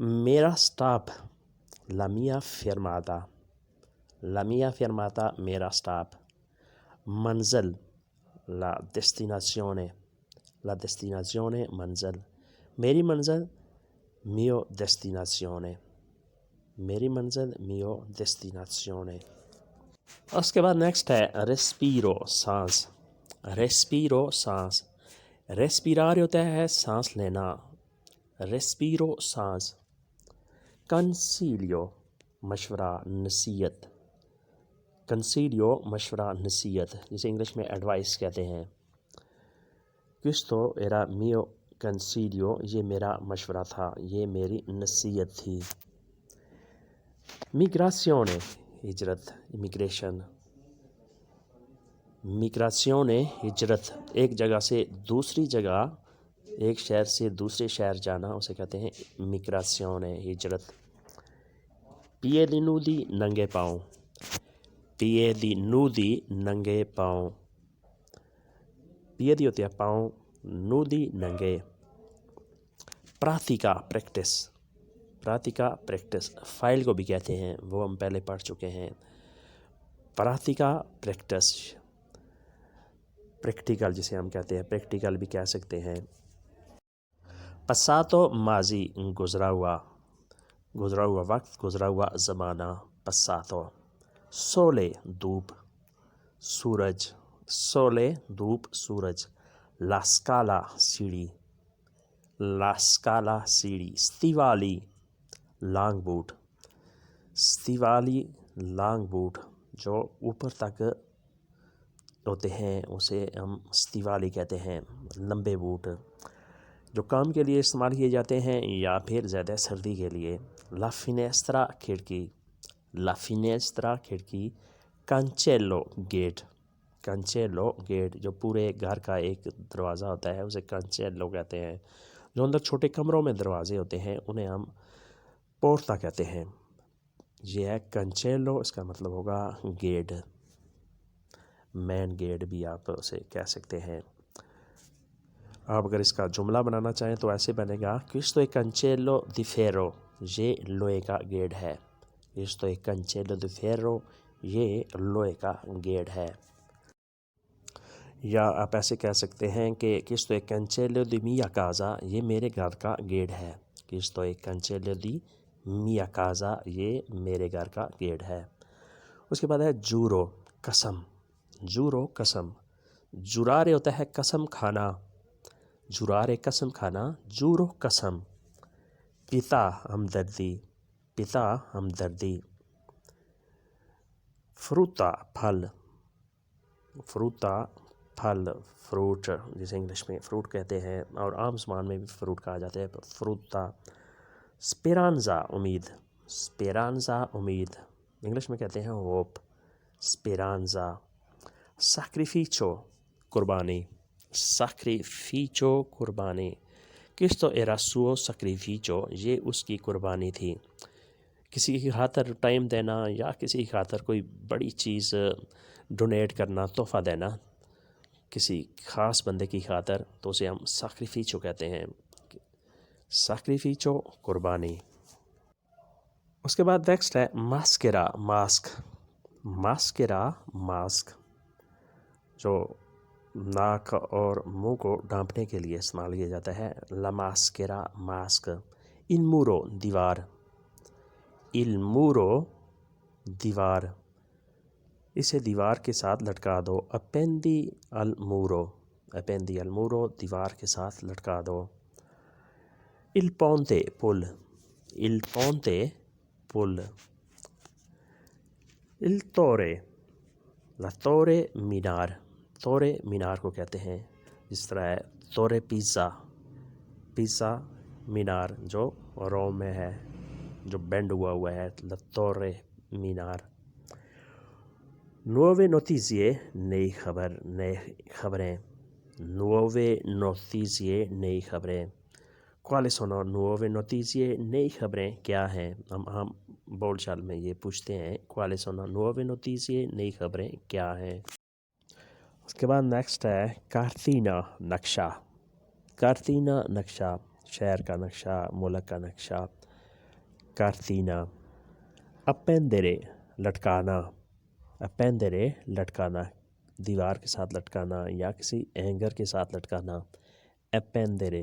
میرا stop la mia fermata میرا stop منزل la destinazione منزل میری منزل mio destinazione اس کے بعد نیکسٹ ہے ریسپیرو سانس ریسپیرارے ہوتا ہے سانس لینا ریسپیرو سانس کنسیلیو مشورہ نصیحت جسے انگلش میں ایڈوائس کہتے ہیں questo era mio consiglio یہ میرا مشورہ تھا یہ میری نصیحت تھی میگراسیونے ہجرت میگراسیونے ہجرت ایک جگہ سے دوسری جگہ ایک شہر سے دوسرے شہر جانا اسے کہتے ہیں میگراسیونے ہجرت piedi nudi ننگے پاؤں piedi ہوتے ہیں پاؤں nudi ننگے پراتیکا پریکٹس فائل کو بھی کہتے ہیں وہ ہم پہلے پڑھ چکے ہیں پراتیکا پریکٹس پریکٹیکل جسے ہم کہتے ہیں پریکٹیکل بھی کہہ سکتے ہیں پساتو ماضی گزرا ہوا وقت گزرا ہوا زمانہ پساتو سولے دھوپ سورج لاسکالا سیڑھی ستیوالی لانگ بوٹ جو اوپر تک ہوتے ہیں اسے ہم ستیوالی کہتے ہیں لمبے بوٹ جو کام کے لیے استعمال کیے جاتے ہیں یا پھر زیادہ سردی کے لیے لا فینیسٹرا کھڑکی کانچیلو گیٹ جو پورے گھر کا ایک دروازہ ہوتا ہے اسے کانچیلو کہتے ہیں جو اندر چھوٹے کمروں میں دروازے ہوتے ہیں انہیں ہم پورتا کہتے ہیں یہ ہے کانچیلو اس کا مطلب ہوگا گیٹ مین گیٹ بھی آپ اسے کہہ سکتے ہیں آپ اگر اس کا جملہ بنانا چاہیں تو ایسے بنے گا questo è cancello di ferro یہ لوہے کا گیٹ ہے questo è cancello di ferro یہ لوہے کا گیٹ ہے یا آپ ایسے کہہ سکتے ہیں کہ questo è cancello di mia casa یہ میرے گھر کا گیٹ ہے questo è cancello di mia casa یہ میرے گھر کا گیٹ ہے اس کے بعد ہے جورو قسم جرارے ہوتا ہے قسم کھانا جورو قسم پتا ہمدردی فروٹ جسے انگلش میں فروٹ کہتے ہیں اور عام زبان میں بھی فروٹ کہا جاتا ہے فروٹا اسپیرانزا امید انگلش میں کہتے ہیں ہوپ اسپیرانزا سیکریفیچو قربانی questo era suo sacrificio یہ اس کی قربانی تھی کسی کی خاطر ٹائم دینا یا کسی کی خاطر کوئی بڑی چیز ڈونیٹ کرنا تحفہ دینا کسی خاص بندے کی خاطر تو اسے ہم سیکریفیچو کہتے ہیں قربانی اس کے بعد نیکسٹ ہے ماسک جو ناک اور منہ کو ڈھانپنے کے لیے استعمال کیا جاتا ہے لا ماسکرا ماسک المورو دیوار اسے دیوار کے ساتھ لٹکا دو اپیندی المورو دیوار کے ساتھ لٹکا دو il ponte پل il torre مینار کو کہتے ہیں جس طرح ہے تورے پیزا مینار جو روم میں ہے جو بینڈ ہوا ہے تورے مینار nuove notizie نئی خبریں quali sono nuove notizie نئی خبریں کیا ہیں ہم بول چال میں یہ پوچھتے ہیں quali sono nuove notizie نئی خبریں کیا ہیں اس کے بعد نیکسٹ ہے کارتینا نقشہ شہر کا نقشہ ملک کا نقشہ کارتینا، اپینڈرے لٹکانا، اپینڈرے لٹکانا، دیوار کے ساتھ لٹکانا یا کسی اینگر کے ساتھ لٹکانا، اپینڈرے۔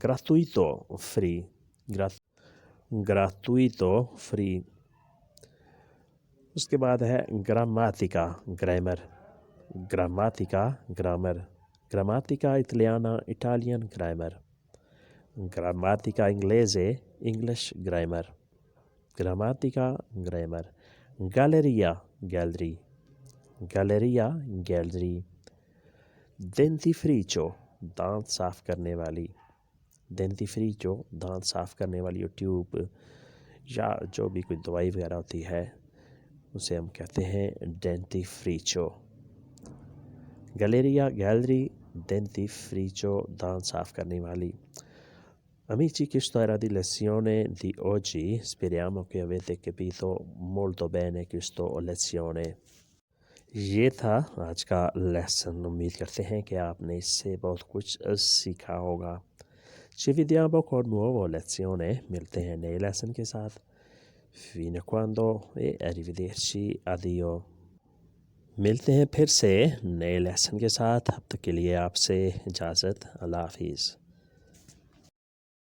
گراتویتو فری، گراتویتو فری۔ اس کے بعد ہے گراماتیکا گرامر، گراماتیکا گرامر، گراماتیکا اٹلیانا اٹالین گرامر، گراماتیکا انگلیزے انگلش گرامر، گراماتیکا گرامر۔ گیلریا گیلری، گیلریا گیلری۔ دینتیفریچو دانت صاف کرنے والی، دینتیفریچو دانت صاف کرنے والی ٹیوب یا جو بھی کوئی دوائی وغیرہ ہوتی ہے اسے ہم کہتے ہیں ڈینتیفریچو۔ گیلریا گیلری، dentifricio دانت صاف کرنے والی۔ Amici, questo era di lezione di oggi. Speriamo che avete capito molto bene questa lezione. یہ تھا آج کا لیسن۔ امید کرتے ہیں کہ آپ نے اس سے بہت کچھ سیکھا ہوگا۔ Ci vediamo con nuovo lezione. ملتے ہیں نئے لیسن کے ساتھ۔ Fino a quando e arrivederci. Addio. ملتے ہیں پھر سے نئے لیسن کے ساتھ۔ اب تک کے لیے آپ سے اجازت۔ اللہ حافظ۔